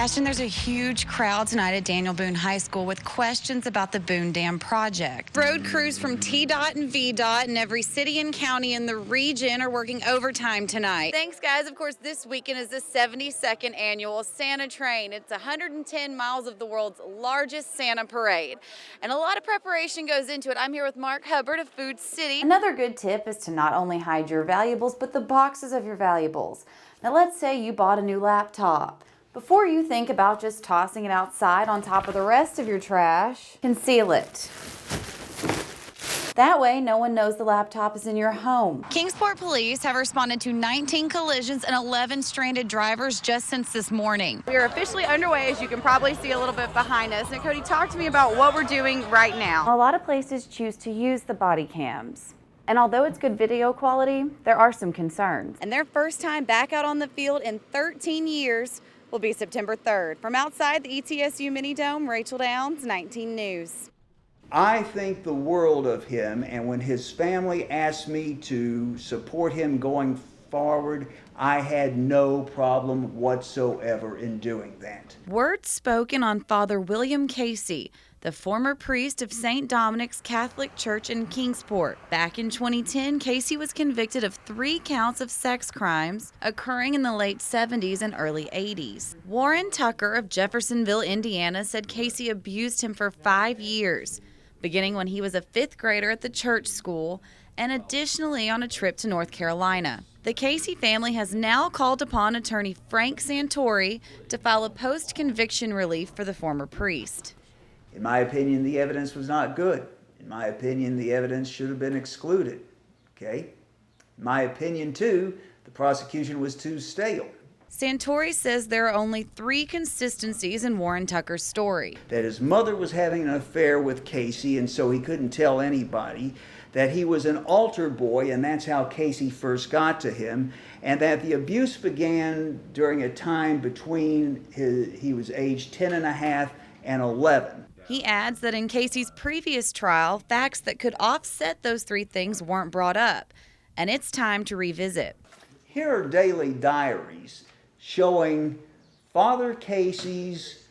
Ashton, there's a huge crowd tonight at Daniel Boone High School with questions about the Boone Dam project. Road crews from TDOT and VDOT in every city and county in the region are working overtime tonight. Thanks, guys. Of course, this weekend is the 72nd annual Santa Train. It's 110 miles of the world's largest Santa parade. And a lot of preparation goes into it. I'm here with Mark Hubbard of Food City. Another good tip is to not only hide your valuables, but the boxes of your valuables. Now let's say you bought a new laptop. Before you think about just tossing it outside on top of the rest of your trash, conceal it. That way, no one knows the laptop is in your home. Kingsport police have responded to 19 collisions and 11 stranded drivers just since this morning. We are officially underway, as you can probably see a little bit behind us. And Cody, talk to me about what we're doing right now. A lot of places choose to use the body cams. And although it's good video quality, there are some concerns. And their first time back out on the field in 13 years will be September 3rd. From outside the ETSU Mini Dome, Rachel Downs, 19 News. I think the world of him, and when his family asked me to support him going forward, I had no problem whatsoever in doing that. Words spoken on Father William Casey, the former priest of St. Dominic's Catholic Church in Kingsport. Back in 2010, Casey was convicted of 3 counts of sex crimes occurring in the late 70s and early 80s. Warren Tucker of Jeffersonville, Indiana, said Casey abused him for 5 years, beginning when he was a 5th grader at the church school and additionally on a trip to North Carolina. The Casey family has now called upon attorney Frank Santori to file a post-conviction relief for the former priest. In my opinion, the evidence was not good. In my opinion, the evidence should have been excluded. Okay? In my opinion, too, the prosecution was too stale. Santori says there are only 3 consistencies in Warren Tucker's story. That his mother was having an affair with Casey, and so he couldn't tell anybody. That he was an altar boy, and that's how Casey first got to him. And that the abuse began during a time between he was age 10 and a half and 11. He adds that in Casey's previous trial, facts that could offset those 3 things weren't brought up, and it's time to revisit. Here are daily diaries showing Father Casey's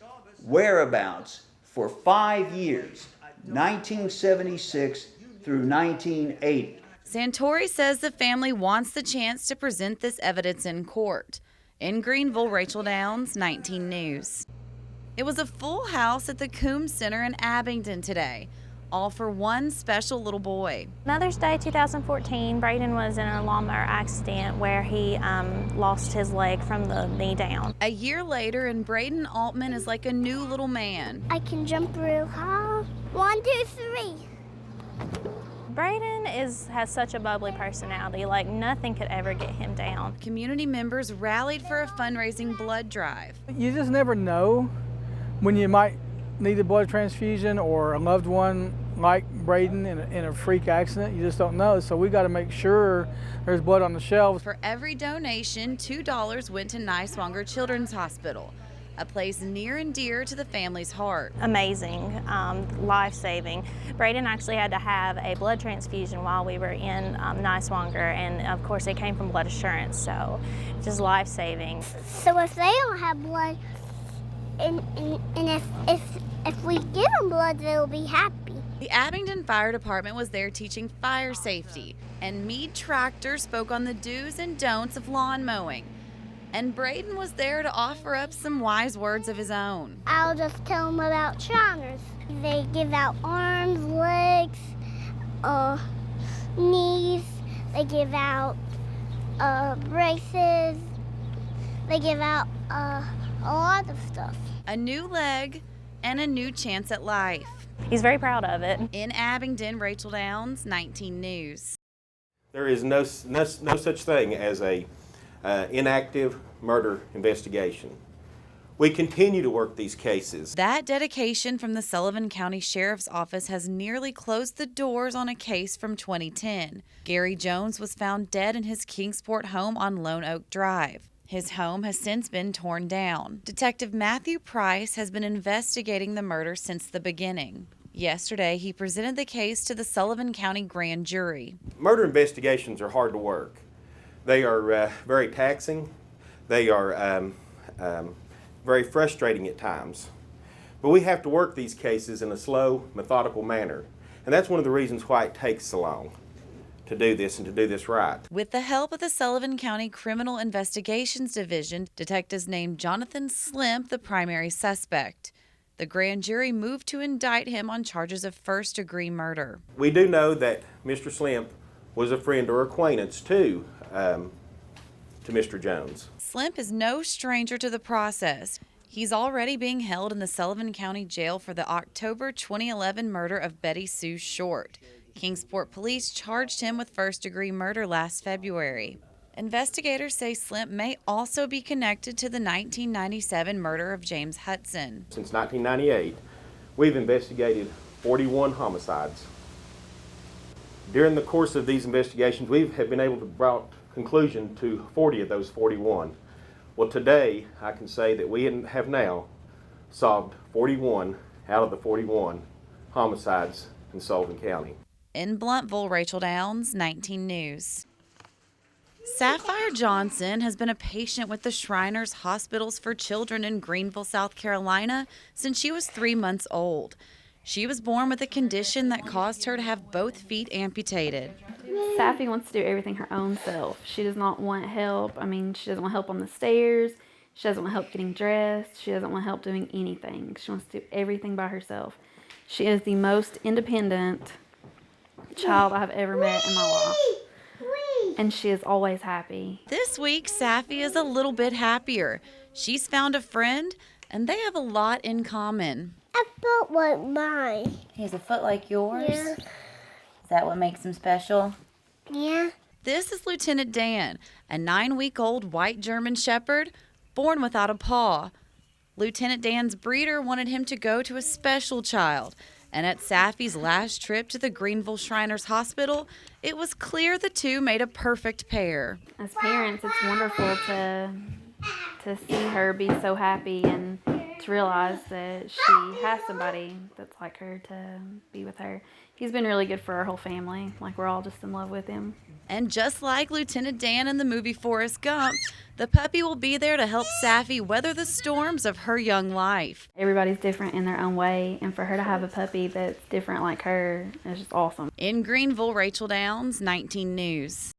whereabouts for 5 years, 1976 through 1980. Santori says the family wants the chance to present this evidence in court. In Greenville, Rachel Downs, 19 News. It was a full house at the Coombs Center in Abingdon today, all for one special little boy. Mother's Day 2014, Braden was in a lawnmower accident where he lost his leg from the knee down. A year later, and Braden Altman is like a new little man. I can jump real high. 1, 2, 3. Braden has such a bubbly personality, like nothing could ever get him down. Community members rallied for a fundraising blood drive. You just never know when you might need a blood transfusion or a loved one like Braden in a freak accident. You just don't know, so we got to make sure there's blood on the shelves. For every donation, $2 went to Niswonger Children's Hospital, a place near and dear to the family's heart. Amazing, life-saving. Braden actually had to have a blood transfusion while we were in Niswonger, and of course it came from Blood Assurance, so just life-saving. So if they don't have blood, and if we give them blood, they'll be happy. The Abingdon Fire Department was there teaching fire safety, and Meade Tractor spoke on the do's and don'ts of lawn mowing. And Braden was there to offer up some wise words of his own. I'll just tell them about Shriners. They give out arms, legs, knees. They give out braces. They give out a lot of stuff. A new leg and a new chance at life. He's very proud of it. In Abingdon, Rachel Downs, 19 News. There is no such thing as a inactive murder investigation. We continue to work these cases. That dedication from the Sullivan County Sheriff's Office has nearly closed the doors on a case from 2010. Gary Jones was found dead in his Kingsport home on Lone Oak Drive. His home has since been torn down. Detective Matthew Price has been investigating the murder since the beginning. Yesterday, he presented the case to the Sullivan County Grand Jury. Murder investigations are hard to work. They are very taxing. They are very frustrating at times. But we have to work these cases in a slow, methodical manner. And that's one of the reasons why it takes so long to do this and to do this right. With the help of the Sullivan County Criminal Investigations Division, detectives named Jonathan Slimp the primary suspect. The grand jury moved to indict him on charges of first-degree murder. We do know that Mr. Slimp was a friend or acquaintance to Mr. Jones. Slimp is no stranger to the process. He's already being held in the Sullivan County Jail for the October 2011 murder of Betty Sue Short. Kingsport police charged him with first-degree murder last February. Investigators say Slimp may also be connected to the 1997 murder of James Hudson. Since 1998, we've investigated 41 homicides. During the course of these investigations, we have been able to bring conclusion to 40 of those 41. Well, today, I can say that we have now solved 41 out of the 41 homicides in Sullivan County. In Bluntville, Rachel Downs, 19 News. Sapphire Johnson has been a patient with the Shriners Hospitals for Children in Greenville, South Carolina since she was 3 months old. She was born with a condition that caused her to have both feet amputated. Sapphy wants to do everything her own self. She does not want help. She doesn't want help on the stairs. She doesn't want help getting dressed. She doesn't want help doing anything. She wants to do everything by herself. She is the most independent child I have ever met in my life. And she is always happy. This week, Sapphy is a little bit happier. She's found a friend, and they have a lot in common. A foot like mine. He has a foot like yours? Yeah. Is that what makes him special? Yeah. This is Lieutenant Dan, a 9-week-old white German Shepherd born without a paw. Lieutenant Dan's breeder wanted him to go to a special child, and at Sapphy's last trip to the Greenville Shriners Hospital, it was clear the two made a perfect pair. As parents, it's wonderful to see her be so happy and to realize that she has somebody that's like her to be with her. He's been really good for our whole family. We're all just in love with him. And just like Lieutenant Dan in the movie Forrest Gump, the puppy will be there to help Sapphy weather the storms of her young life. Everybody's different in their own way, and for her to have a puppy that's different like her is just awesome. In Greenville, Rachel Downs, 19 News.